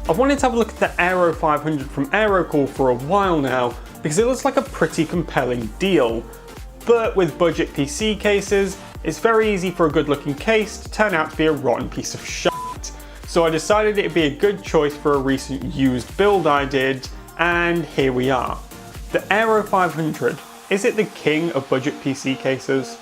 I've wanted to have a look at the Aero 500 from Aerocool for a while now because it looks like a pretty compelling deal. But with budget PC cases, it's very easy for a good looking case to turn out to be a rotten piece of shit. So I decided it'd be a good choice for a recent used build I did, and here we are. The Aero 500, is it the king of budget PC cases?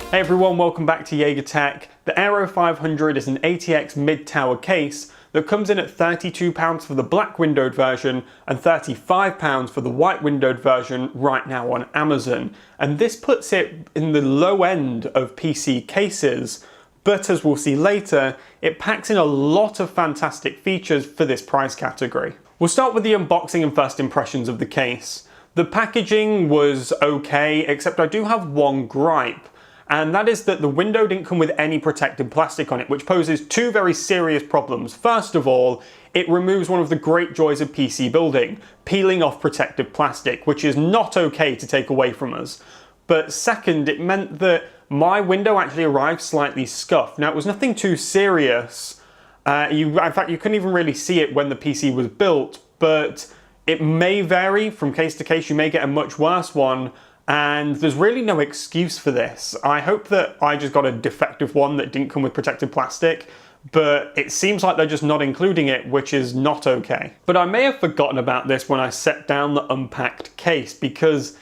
Hey everyone, welcome back to Jaeger Tech. The Aero 500 is an ATX mid-tower case that comes in at £32 for the black windowed version and £35 for the white windowed version right now on Amazon. And this puts it in the low end of PC cases, but as we'll see later, it packs in a lot of fantastic features for this price category. We'll start with the unboxing and first impressions of the case. The packaging was okay, except I do have one gripe. And that is that the window didn't come with any protective plastic on it, which poses two very serious problems. First of all, it removes one of the great joys of PC building, peeling off protective plastic, which is not okay to take away from us. But second, it meant that my window actually arrived slightly scuffed. Now, it was nothing too serious. In fact, you couldn't even really see it when the PC was built, but it may vary from case to case. You may get a much worse one. And there's really no excuse for this. I hope that I just got a defective one that didn't come with protective plastic, but it seems like they're just not including it, which is not okay. But I may have forgotten about this when I set down the unpacked case, because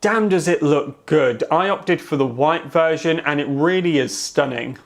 damn does it look good. I opted for the white version and it really is stunning.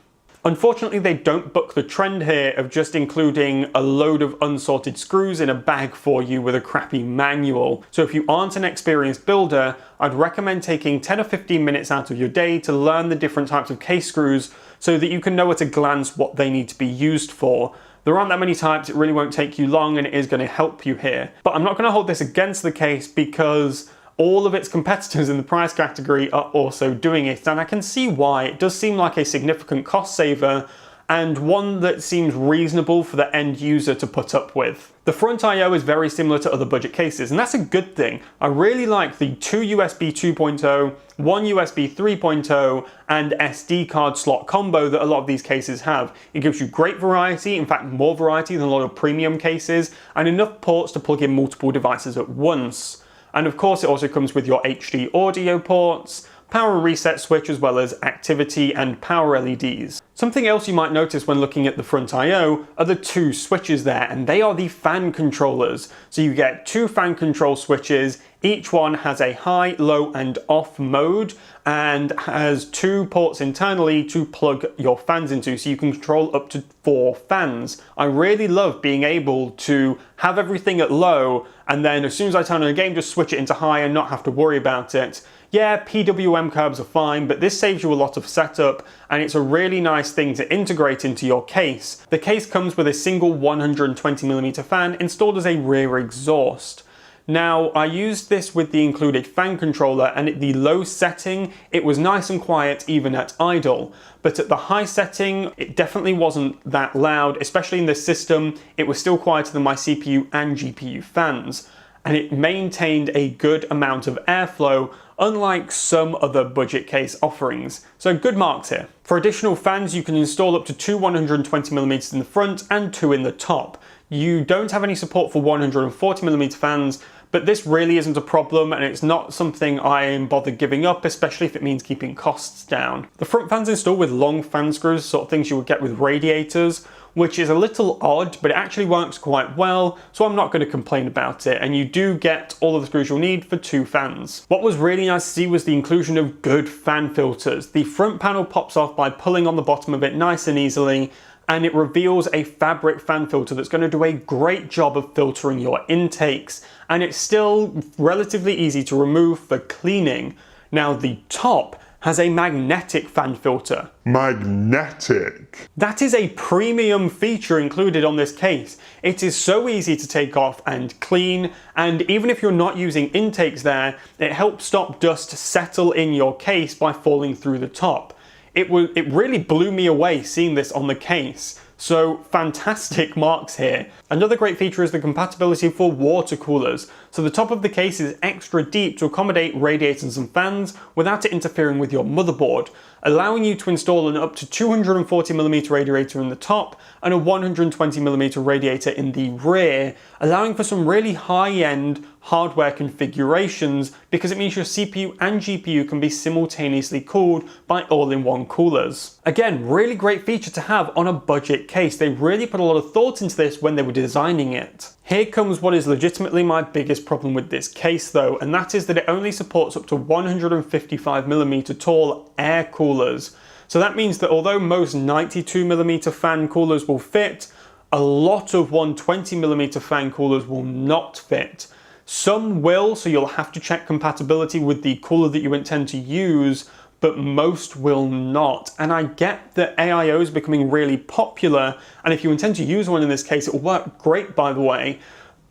Unfortunately, they don't buck the trend here of just including a load of unsorted screws in a bag for you with a crappy manual. So if you aren't an experienced builder, I'd recommend taking 10 or 15 minutes out of your day to learn the different types of case screws so that you can know at a glance what they need to be used for. There aren't that many types, it really won't take you long and it is going to help you here. But I'm not going to hold this against the case because all of its competitors in the price category are also doing it, and I can see why. It does seem like a significant cost saver and one that seems reasonable for the end user to put up with. The front I/O is very similar to other budget cases, and that's a good thing. I really like the 2 USB 2.0, 1 USB 3.0, and SD card slot combo that a lot of these cases have. It gives you great variety, in fact more variety than a lot of premium cases, and enough ports to plug in multiple devices at once. And of course it also comes with your HD audio ports, power reset switch, as well as activity and power LEDs. Something else you might notice when looking at the front I/O are the two switches there, and they are the fan controllers. So you get two fan control switches, each one has a high, low and off mode and has two ports internally to plug your fans into, so you can control up to 4 fans. I really love being able to have everything at low and then as soon as I turn on a game just switch it into high and not have to worry about it. Yeah, PWM curves are fine, but this saves you a lot of setup and it's a really nice thing to integrate into your case. The case comes with a single 120mm fan installed as a rear exhaust. Now, I used this with the included fan controller, and at the low setting, it was nice and quiet even at idle. But at the high setting, it definitely wasn't that loud, especially in the system. It was still quieter than my CPU and GPU fans. And it maintained a good amount of airflow, unlike some other budget case offerings. So good marks here. For additional fans, you can install up to 2 120mm in the front and 2 in the top. You don't have any support for 140mm fans, but this really isn't a problem and it's not something I am bothered giving up, especially if it means keeping costs down. The front fan's installed with long fan screws, sort of things you would get with radiators, which is a little odd, but it actually works quite well, so I'm not going to complain about it, and you do get all of the screws you'll need for 2 fans. What was really nice to see was the inclusion of good fan filters. The front panel pops off by pulling on the bottom of it nice and easily, and it reveals a fabric fan filter that's going to do a great job of filtering your intakes, and it's still relatively easy to remove for cleaning. Now the top has a magnetic fan filter. Magnetic? That is a premium feature included on this case. It is so easy to take off and clean, and even if you're not using intakes there, it helps stop dust settle in your case by falling through the top. It really blew me away seeing this on the case. So fantastic marks here. Another great feature is the compatibility for water coolers. So the top of the case is extra deep to accommodate radiators and fans without it interfering with your motherboard, allowing you to install an up to 240mm radiator in the top and a 120mm radiator in the rear, allowing for some really high-end hardware configurations because it means your CPU and GPU can be simultaneously cooled by all-in-one coolers. Again, really great feature to have on a budget case. They really put a lot of thought into this when they were designing it. Here comes what is legitimately my biggest problem with this case though, and that is that it only supports up to 155mm tall air coolers. So that means that although most 92mm fan coolers will fit, a lot of 120mm fan coolers will not fit. Some will, so you'll have to check compatibility with the cooler that you intend to use, but most will not. And I get that AIO is becoming really popular, and if you intend to use one in this case, it will work great, by the way.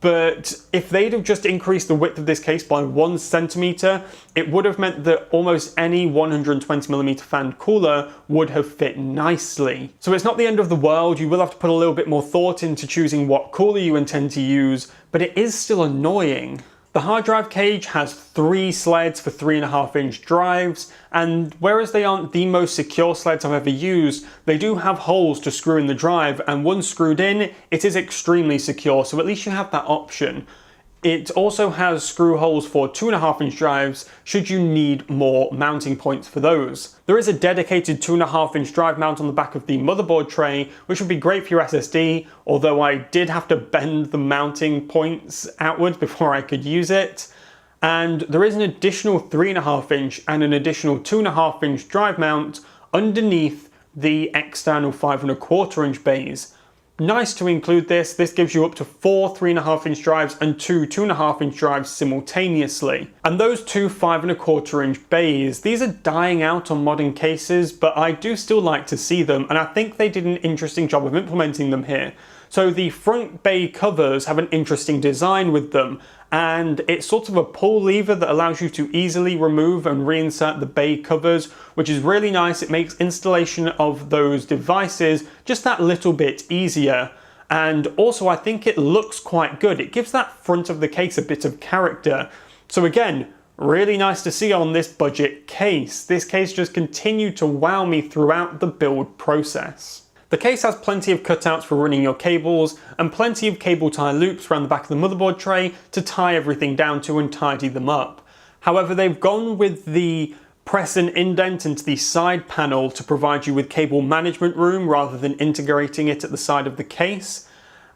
But if they'd have just increased the width of this case by 1 centimeter, it would have meant that almost any 120mm fan cooler would have fit nicely. So it's not the end of the world. You will have to put a little bit more thought into choosing what cooler you intend to use, but it is still annoying. The hard drive cage has 3 sleds for 3.5-inch drives, and whereas they aren't the most secure sleds I've ever used, they do have holes to screw in the drive, and once screwed in, it is extremely secure, so at least you have that option. It also has screw holes for 2.5-inch drives should you need more mounting points for those. There is a dedicated 2.5-inch drive mount on the back of the motherboard tray, which would be great for your SSD, although I did have to bend the mounting points outwards before I could use it. And there is an additional 3.5-inch and an additional 2.5-inch drive mount underneath the external 5.25-inch bays. Nice to include this. This gives you up to 4 3.5-inch drives and 2 2.5-inch drives simultaneously. And those 2 5.25-inch bays, these are dying out on modern cases, but I do still like to see them, and I think they did an interesting job of implementing them here. So the front bay covers have an interesting design with them, and it's sort of a pull lever that allows you to easily remove and reinsert the bay covers, which is really nice. It makes installation of those devices just that little bit easier. And also I think it looks quite good. It gives that front of the case a bit of character. So again, really nice to see on this budget case. This case just continued to wow me throughout the build process. The case has plenty of cutouts for running your cables and plenty of cable tie loops around the back of the motherboard tray to tie everything down to and tidy them up. However, they've gone with the press and indent into the side panel to provide you with cable management room rather than integrating it at the side of the case.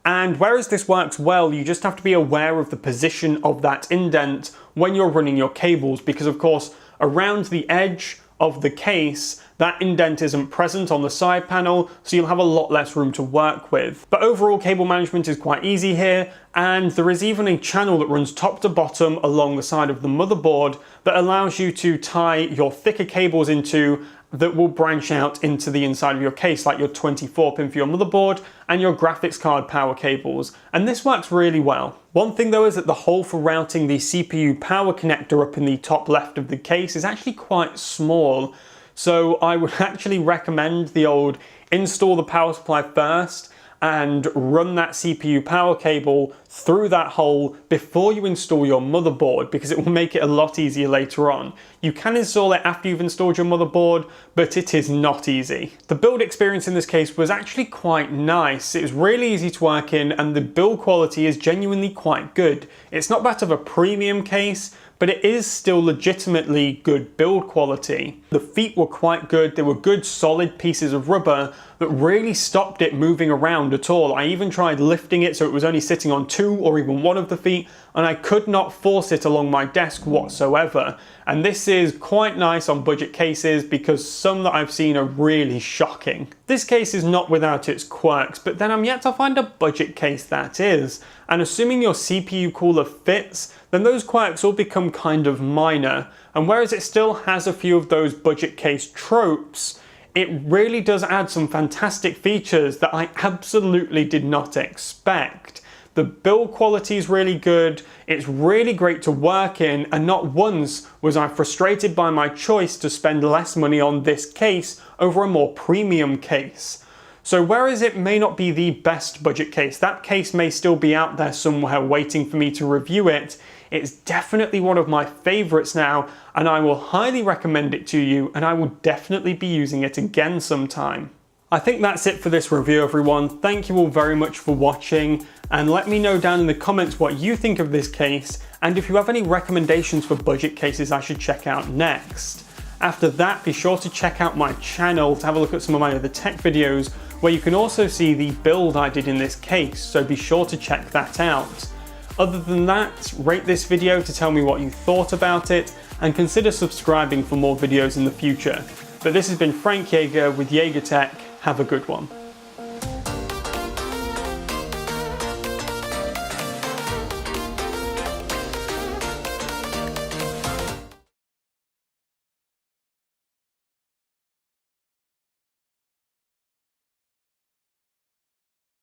And whereas this works well, you just have to be aware of the position of that indent when you're running your cables, because of course around the edge of the case, that indent isn't present on the side panel, so you'll have a lot less room to work with. But overall, cable management is quite easy here, and there is even a channel that runs top to bottom along the side of the motherboard that allows you to tie your thicker cables into that will branch out into the inside of your case, like your 24-pin for your motherboard and your graphics card power cables. And this works really well. One thing though is that the hole for routing the CPU power connector up in the top left of the case is actually quite small. So I would actually recommend the old install the power supply first and run that CPU power cable through that hole before you install your motherboard, because it will make it a lot easier later on. You can install it after you've installed your motherboard, but it is not easy. The build experience in this case was actually quite nice. It was really easy to work in, and the build quality is genuinely quite good. It's not that of a premium case, but it is still legitimately good build quality. The feet were quite good. They were good solid pieces of rubber that really stopped it moving around at all. I even tried lifting it so it was only sitting on 2 or even 1 of the feet, and I could not force it along my desk whatsoever. And this is quite nice on budget cases, because some that I've seen are really shocking. This case is not without its quirks, but then I'm yet to find a budget case that is. And assuming your CPU cooler fits, then those quirks all become kind of minor. And whereas it still has a few of those budget case tropes, it really does add some fantastic features that I absolutely did not expect. The build quality is really good, it's really great to work in, and not once was I frustrated by my choice to spend less money on this case over a more premium case. So whereas it may not be the best budget case, that case may still be out there somewhere waiting for me to review it, it's definitely one of my favorites now, and I will highly recommend it to you, and I will definitely be using it again sometime. I think that's it for this review, everyone. Thank you all very much for watching, and let me know down in the comments what you think of this case, and if you have any recommendations for budget cases I should check out next. After that, be sure to check out my channel to have a look at some of my other tech videos, where you can also see the build I did in this case, so be sure to check that out. Other than that, rate this video to tell me what you thought about it, and consider subscribing for more videos in the future. But this has been Frank Jaeger with Jaeger Tech. Have a good one.